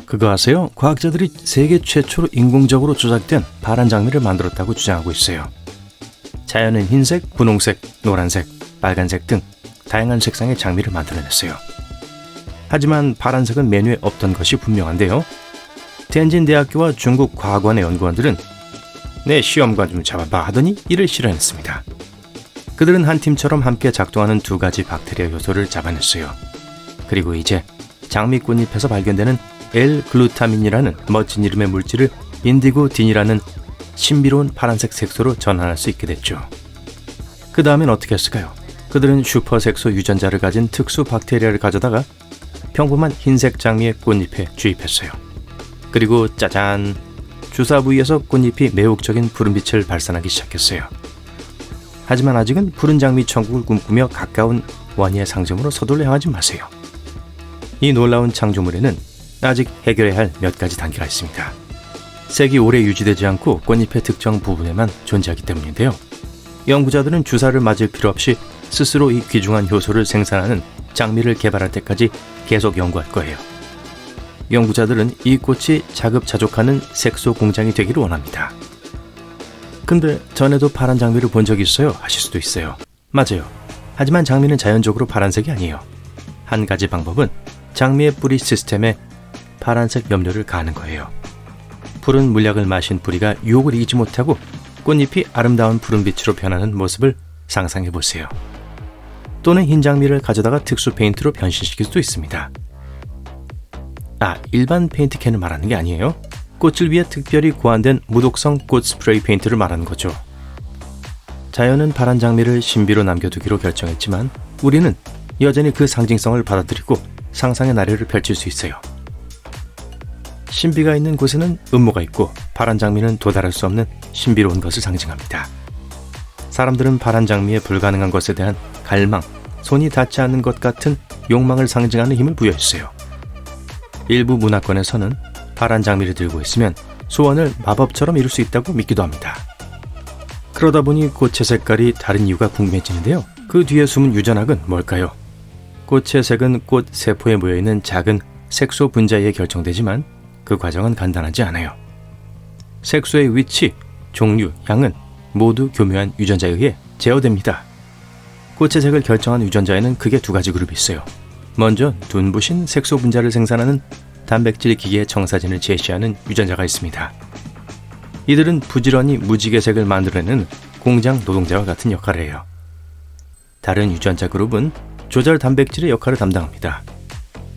그거 아세요? 과학자들이 세계 최초로 인공적으로 조작된 파란 장미를 만들었다고 주장하고 있어요. 자연은 흰색, 분홍색, 노란색, 빨간색 등 다양한 색상의 장미를 만들어냈어요. 하지만 파란색은 메뉴에 없던 것이 분명한데요. 텐진대학교와 중국 과학원의 연구원들은 내 시험관 좀 잡아봐 하더니 이를 실현했습니다. 그들은 한 팀처럼 함께 작동하는 두 가지 박테리아 요소를 잡아냈어요. 그리고 이제 장미 꽃잎에서 발견되는 L-글루타민이라는 멋진 이름의 물질을 인디고딘이라는 신비로운 파란색 색소로 전환할 수 있게 됐죠. 그 다음엔 어떻게 했을까요? 그들은 슈퍼색소 유전자를 가진 특수 박테리아를 가져다가 평범한 흰색 장미의 꽃잎에 주입했어요. 그리고 짜잔! 주사 부위에서 꽃잎이 매혹적인 푸른빛을 발산하기 시작했어요. 하지만 아직은 푸른 장미 천국을 꿈꾸며 가까운 원희의 상점으로 서둘러 향하지 마세요. 이 놀라운 창조물에는 아직 해결해야 할 몇 가지 단계가 있습니다. 색이 오래 유지되지 않고 꽃잎의 특정 부분에만 존재하기 때문인데요. 연구자들은 주사를 맞을 필요 없이 스스로 이 귀중한 효소를 생산하는 장미를 개발할 때까지 계속 연구할 거예요. 연구자들은 이 꽃이 자급자족하는 색소 공장이 되기를 원합니다. 근데 전에도 파란 장미를 본 적이 있어요 하실 수도 있어요. 맞아요. 하지만 장미는 자연적으로 파란색이 아니에요. 한 가지 방법은 장미의 뿌리 시스템에 파란색 염료를 가하는 거예요. 푸른 물약을 마신 뿌리가 유혹을 이기지 못하고 꽃잎이 아름다운 푸른빛으로 변하는 모습을 상상해 보세요. 또는 흰 장미를 가져다가 특수 페인트로 변신시킬 수도 있습니다. 일반 페인트 캔을 말하는 게 아니에요. 꽃을 위해 특별히 고안된 무독성 꽃 스프레이 페인트를 말하는 거죠. 자연은 파란 장미를 신비로 남겨두기로 결정했지만 우리는 여전히 그 상징성을 받아들이고 상상의 나래를 펼칠 수 있어요. 신비가 있는 곳에는 음모가 있고 파란 장미는 도달할 수 없는 신비로운 것을 상징합니다. 사람들은 파란 장미에 불가능한 것에 대한 갈망, 손이 닿지 않는 것 같은 욕망을 상징하는 힘을 부여했어요. 일부 문화권에서는 파란 장미를 들고 있으면 소원을 마법처럼 이룰 수 있다고 믿기도 합니다. 그러다 보니 꽃의 색깔이 다른 이유가 궁금해지는데요. 그 뒤에 숨은 유전학은 뭘까요? 꽃의 색은 꽃 세포에 모여있는 작은 색소 분자에 의해 결정되지만 그 과정은 간단하지 않아요. 색소의 위치, 종류, 양은 모두 교묘한 유전자에 의해 제어됩니다. 꽃의 색을 결정한 유전자에는 크게 두 가지 그룹이 있어요. 먼저 눈부신 색소 분자를 생산하는 단백질 기계의 청사진을 제시하는 유전자가 있습니다. 이들은 부지런히 무지개색을 만들어내는 공장 노동자와 같은 역할을 해요. 다른 유전자 그룹은 조절 단백질의 역할을 담당합니다.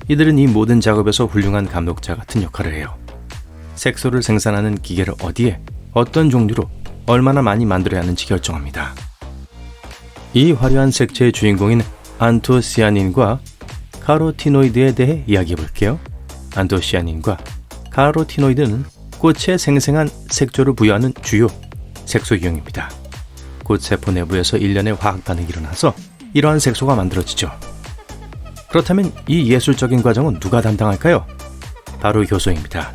이들은 이 모든 작업에서 훌륭한 감독자 같은 역할을 해요. 색소를 생산하는 기계를 어디에, 어떤 종류로, 얼마나 많이 만들어야 하는지 결정합니다. 이 화려한 색채의 주인공인 안토시아닌과 카로티노이드에 대해 이야기해 볼게요. 안토시아닌과 카로티노이드는 꽃에 생생한 색조를 부여하는 주요 색소 유형입니다. 꽃세포 내부에서 일련의 화학 반응이 일어나서 이러한 색소가 만들어지죠. 그렇다면 이 예술적인 과정은 누가 담당할까요? 바로 효소입니다.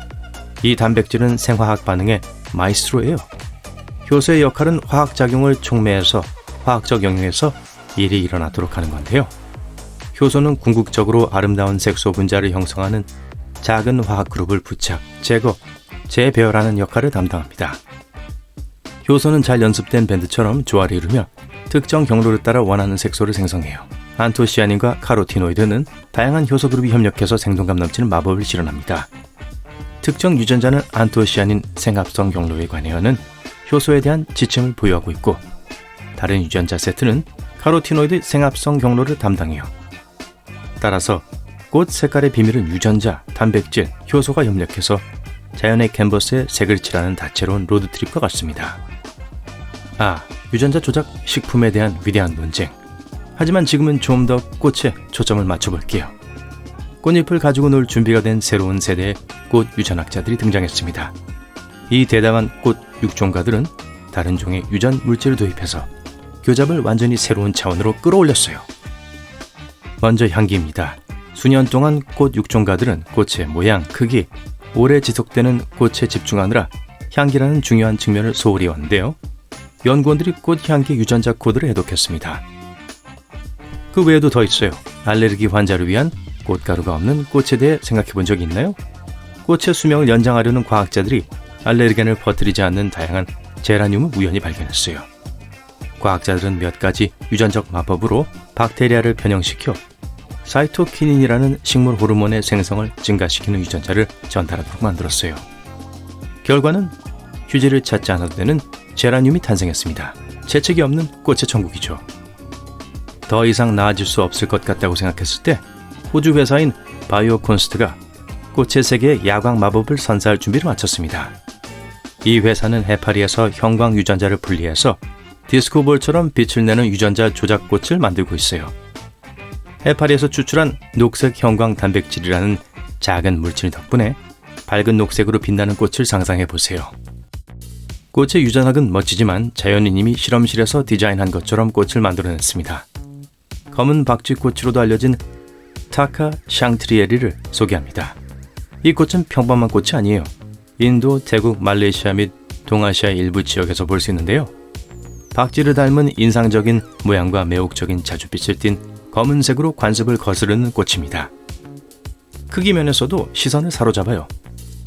이 단백질은 생화학 반응의 마이스트로예요. 효소의 역할은 화학작용을 촉매해서 화학적 영역에서 일이 일어나도록 하는 건데요. 효소는 궁극적으로 아름다운 색소 분자를 형성하는 작은 화학 그룹을 부착, 제거, 재배열하는 역할을 담당합니다. 효소는 잘 연습된 밴드처럼 조화를 이루며 특정 경로를 따라 원하는 색소를 생성해요. 안토시아닌과 카로티노이드는 다양한 효소 그룹이 협력해서 생동감 넘치는 마법을 실현합니다. 특정 유전자는 안토시아닌 생합성 경로에 관여하는 효소에 대한 지침을 보유하고 있고 다른 유전자 세트는 카로티노이드 생합성 경로를 담당해요. 따라서 꽃 색깔의 비밀은 유전자, 단백질, 효소가 협력해서 자연의 캔버스에 색을 칠하는 다채로운 로드트립과 같습니다. 유전자 조작 식품에 대한 위대한 논쟁. 하지만 지금은 좀 더 꽃에 초점을 맞춰볼게요. 꽃잎을 가지고 놀 준비가 된 새로운 세대의 꽃 유전학자들이 등장했습니다. 이 대담한 꽃 육종가들은 다른 종의 유전 물질을 도입해서 교잡을 완전히 새로운 차원으로 끌어올렸어요. 먼저 향기입니다. 수년 동안 꽃 육종가들은 꽃의 모양, 크기, 오래 지속되는 꽃에 집중하느라 향기라는 중요한 측면을 소홀히 했는데요. 연구원들이 꽃향기 유전자 코드를 해독했습니다. 그 외에도 더 있어요. 알레르기 환자를 위한 꽃가루가 없는 꽃에 대해 생각해 본 적이 있나요? 꽃의 수명을 연장하려는 과학자들이 알레르겐을 퍼뜨리지 않는 다양한 제라늄을 우연히 발견했어요. 과학자들은 몇 가지 유전적 마법으로 박테리아를 변형시켜 사이토키닌이라는 식물 호르몬의 생성을 증가시키는 유전자를 전달하도록 만들었어요. 결과는 휴지를 찾지 않아도 되는 제라늄이 탄생했습니다. 재채기 없는 꽃의 천국이죠. 더 이상 나아질 수 없을 것 같다고 생각했을 때 호주 회사인 바이오콘스트가 꽃의 세계에 야광 마법을 선사할 준비를 마쳤습니다. 이 회사는 해파리에서 형광 유전자를 분리해서 디스코볼처럼 빛을 내는 유전자 조작꽃을 만들고 있어요. 해파리에서 추출한 녹색 형광 단백질이라는 작은 물질 덕분에 밝은 녹색으로 빛나는 꽃을 상상해 보세요. 꽃의 유전학은 멋지지만 자연인님이 실험실에서 디자인한 것처럼 꽃을 만들어냈습니다. 검은 박쥐꽃으로도 알려진 타카 샹트리에리를 소개합니다. 이 꽃은 평범한 꽃이 아니에요. 인도, 태국, 말레이시아 및 동아시아의 일부 지역에서 볼 수 있는데요. 박쥐를 닮은 인상적인 모양과 매혹적인 자줏빛을 띤 검은색으로 관습을 거스르는 꽃입니다. 크기 면에서도 시선을 사로잡아요.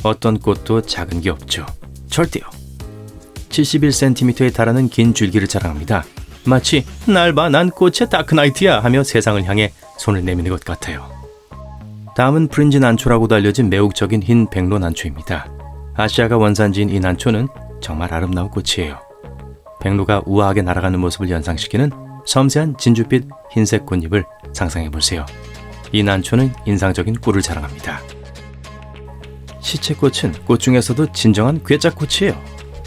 어떤 꽃도 작은 게 없죠. 절대요. 71cm에 달하는 긴 줄기를 자랑합니다. 마치 날 봐, 난 꽃의 다크나이트야 하며 세상을 향해 손을 내미는 것 같아요. 다음은 프린지 난초라고도 알려진 매혹적인 흰 백로 난초입니다. 아시아가 원산지인 이 난초는 정말 아름다운 꽃이에요. 백로가 우아하게 날아가는 모습을 연상시키는 섬세한 진주빛 흰색 꽃잎을 상상해보세요. 이 난초는 인상적인 꿀을 자랑합니다. 시체꽃은 꽃 중에서도 진정한 괴짜꽃이에요.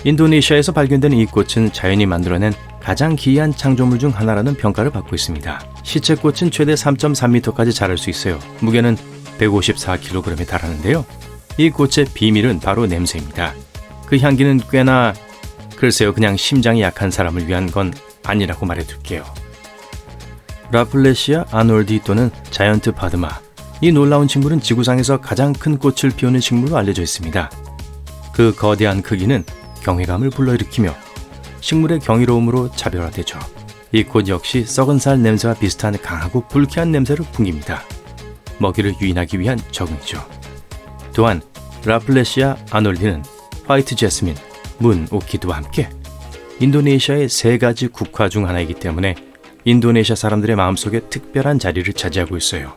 인도네시아에서 발견된 이 꽃은 자연이 만들어낸 가장 기이한 창조물 중 하나라는 평가를 받고 있습니다. 시체꽃은 최대 3.3m까지 자랄 수 있어요. 무게는 154kg에 달하는데요. 이 꽃의 비밀은 바로 냄새입니다. 그 향기는 꽤나 글쎄요, 그냥 심장이 약한 사람을 위한 건 아니라고 말해둘게요. 라플레시아 아놀디 또는 자이언트 바드마, 이 놀라운 식물은 지구상에서 가장 큰 꽃을 피우는 식물로 알려져 있습니다. 그 거대한 크기는 경외감을 불러일으키며 식물의 경이로움으로 차별화되죠. 이 꽃 역시 썩은 살 냄새와 비슷한 강하고 불쾌한 냄새를 풍깁니다. 먹이를 유인하기 위한 적응이죠. 또한 라플레시아 아놀디는 화이트 제스민, 문 오키드와 함께 인도네시아의 3가지 국화 중 하나이기 때문에 인도네시아 사람들의 마음속에 특별한 자리를 차지하고 있어요.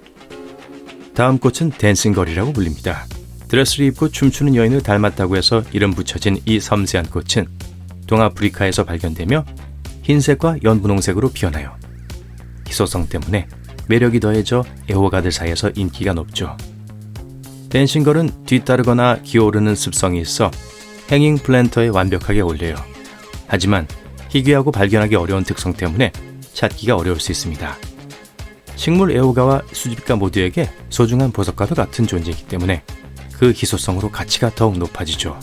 다음 꽃은 댄싱걸이라고 불립니다. 드레스를 입고 춤추는 여인을 닮았다고 해서 이름 붙여진 이 섬세한 꽃은 동아프리카에서 발견되며 흰색과 연분홍색으로 피어나요. 희소성 때문에 매력이 더해져 애호가들 사이에서 인기가 높죠. 댄싱걸은 뒤따르거나 기어오르는 습성이 있어 행잉 플랜터에 완벽하게 어울려요. 하지만 희귀하고 발견하기 어려운 특성 때문에 찾기가 어려울 수 있습니다. 식물 애호가와 수집가 모두에게 소중한 보석과도 같은 존재이기 때문에 그 희소성으로 가치가 더욱 높아지죠.